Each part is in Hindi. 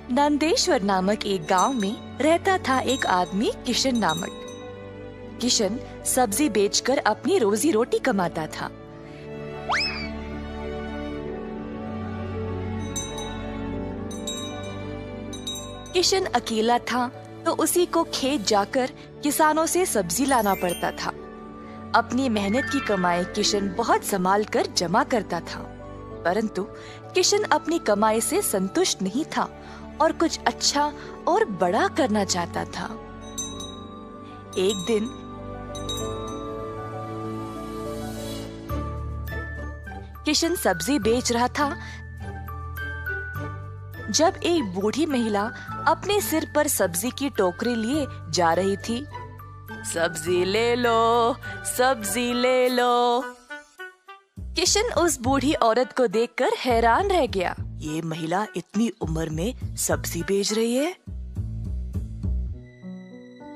नंदेश्वर नामक एक गांव में रहता था एक आदमी किशन नामक। किशन सब्जी बेचकर अपनी रोजी रोटी कमाता था। किशन अकेला था तो उसी को खेत जाकर किसानों से सब्जी लाना पड़ता था। अपनी मेहनत की कमाई किशन बहुत संभाल कर जमा करता था, परंतु किशन अपनी कमाई से संतुष्ट नहीं था और कुछ अच्छा और बड़ा करना चाहता था। एक दिन किशन सब्जी बेच रहा था जब एक बूढ़ी महिला अपने सिर पर सब्जी की टोकरी लिए जा रही थी। सब्जी ले लो, सब्जी ले लो। किशन उस बूढ़ी औरत को देखकर हैरान रह गया। ये महिला इतनी उम्र में सब्जी बेच रही है।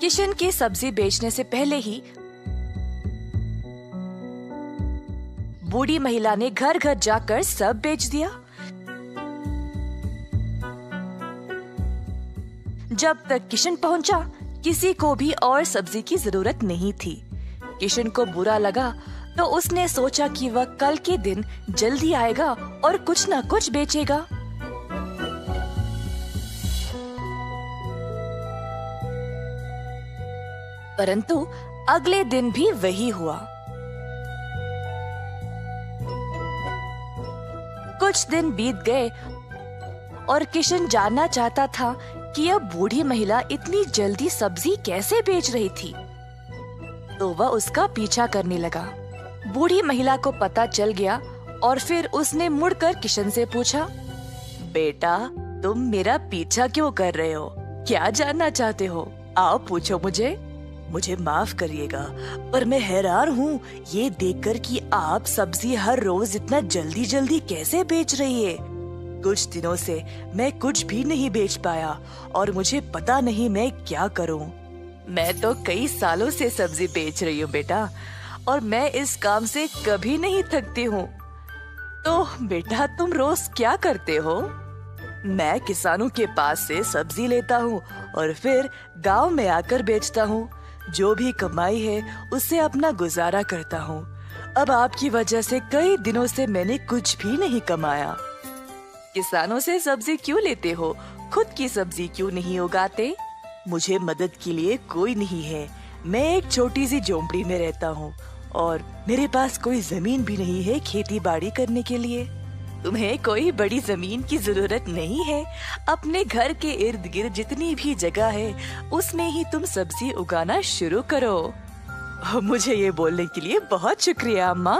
किशन के सब्जी बेचने से पहले ही बूढ़ी महिला ने घर घर जाकर सब बेच दिया। जब तक किशन पहुंचा, किसी को भी और सब्जी की जरूरत नहीं थी। किशन को बुरा लगा तो उसने सोचा कि वह कल के दिन जल्दी आएगा और कुछ न कुछ बेचेगा। परंतु अगले दिन भी वही हुआ। कुछ दिन बीत गए और किशन जानना चाहता था कि यह बूढ़ी महिला इतनी जल्दी सब्जी कैसे बेच रही थी, तो वह उसका पीछा करने लगा। बूढ़ी महिला को पता चल गया और फिर उसने मुड़कर किशन से पूछा, बेटा, तुम मेरा पीछा क्यों कर रहे हो? क्या जानना चाहते हो? आओ पूछो मुझे। मुझे माफ करिएगा, पर मैं हैरान हूँ ये देखकर कि आप सब्जी हर रोज इतना जल्दी जल्दी कैसे बेच रही है। कुछ दिनों से मैं कुछ भी नहीं बेच पाया और मुझे पता नहीं मैं क्या करूं। मैं तो कई सालों से सब्जी बेच रही हूँ बेटा, और मैं इस काम से कभी नहीं थकती हूँ। तो बेटा, तुम रोज क्या करते हो? मैं किसानों के पास से सब्जी लेता हूँ और फिर गांव में आकर बेचता हूँ। जो भी कमाई है उससे अपना गुजारा करता हूँ। अब आपकी वजह से कई दिनों से मैंने कुछ भी नहीं कमाया। किसानों से सब्जी क्यों लेते हो? खुद की सब्जी क्यों नहीं उगाते? मुझे मदद के लिए कोई नहीं है। मैं एक छोटी सी झोंपड़ी में रहता हूँ और मेरे पास कोई जमीन भी नहीं है खेती बाड़ी करने के लिए। तुम्हें कोई बड़ी जमीन की जरूरत नहीं है। अपने घर के इर्द गिर्द जितनी भी जगह है उसमें ही तुम सब्जी उगाना शुरू करो। मुझे ये बोलने के लिए बहुत शुक्रिया अम्मा।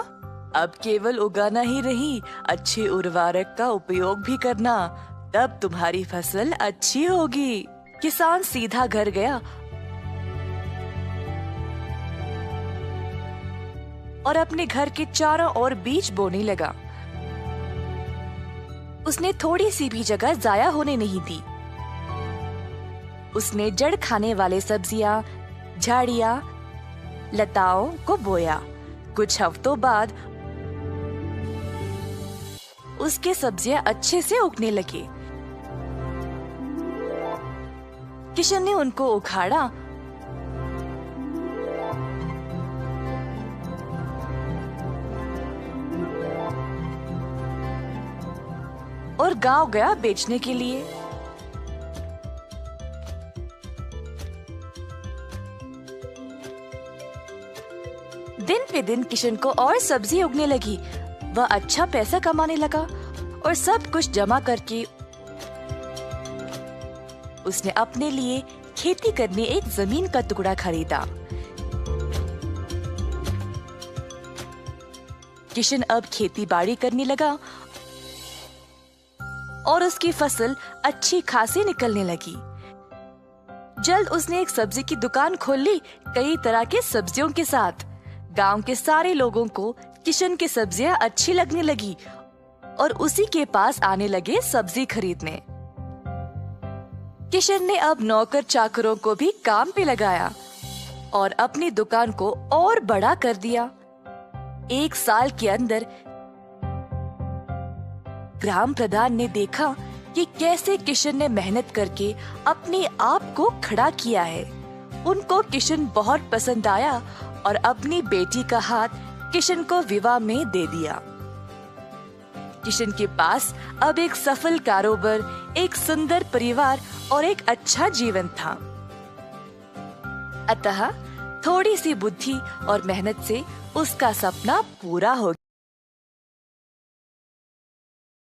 अब केवल उगाना ही नहीं, अच्छे उर्वरक का उपयोग भी करना, तब तुम्हारी फसल अच्छी होगी। किसान सीधा घर गया और अपने घर के चारों ओर बीज बोने लगा। उसने थोड़ी सी भी जगह जाया होने नहीं दी। उसने जड़ खाने वाले सब्जियां, झाड़ियां, लताओं को बोया। कुछ हफ्तों बाद उसके सब्जियां अच्छे से उगने लगी। किशन ने उनको उखाड़ा और गांव गया बेचने के लिए। दिन पे दिन किशन को और सब्जी उगने लगी। वह अच्छा पैसा कमाने लगा और सब कुछ जमा करके उसने अपने लिए खेती करने एक जमीन का टुकड़ा खरीदा। किशन अब खेती बाड़ी करने लगा और उसकी फसल अच्छी खासी निकलने लगी। जल्द उसने एक सब्जी की दुकान खोल ली, कई तरह के सब्जियों के साथ। गांव के सारे लोगों को किशन की सब्जियां अच्छी लगने लगी और उसी के पास आने लगे सब्जी खरीदने। किशन ने अब नौकर चाकरों को भी काम पे लगाया और अपनी दुकान को और बड़ा कर दिया। एक साल के अंदर ग्राम प्रधान ने देखा कि कैसे किशन ने मेहनत करके अपने आप को खड़ा किया है। उनको किशन बहुत पसंद आया और अपनी बेटी का हाथ किशन को विवाह में दे दिया। किशन के पास अब एक सफल कारोबार, एक सुंदर परिवार और एक अच्छा जीवन था। अतः थोड़ी सी बुद्धि और मेहनत से उसका सपना पूरा हो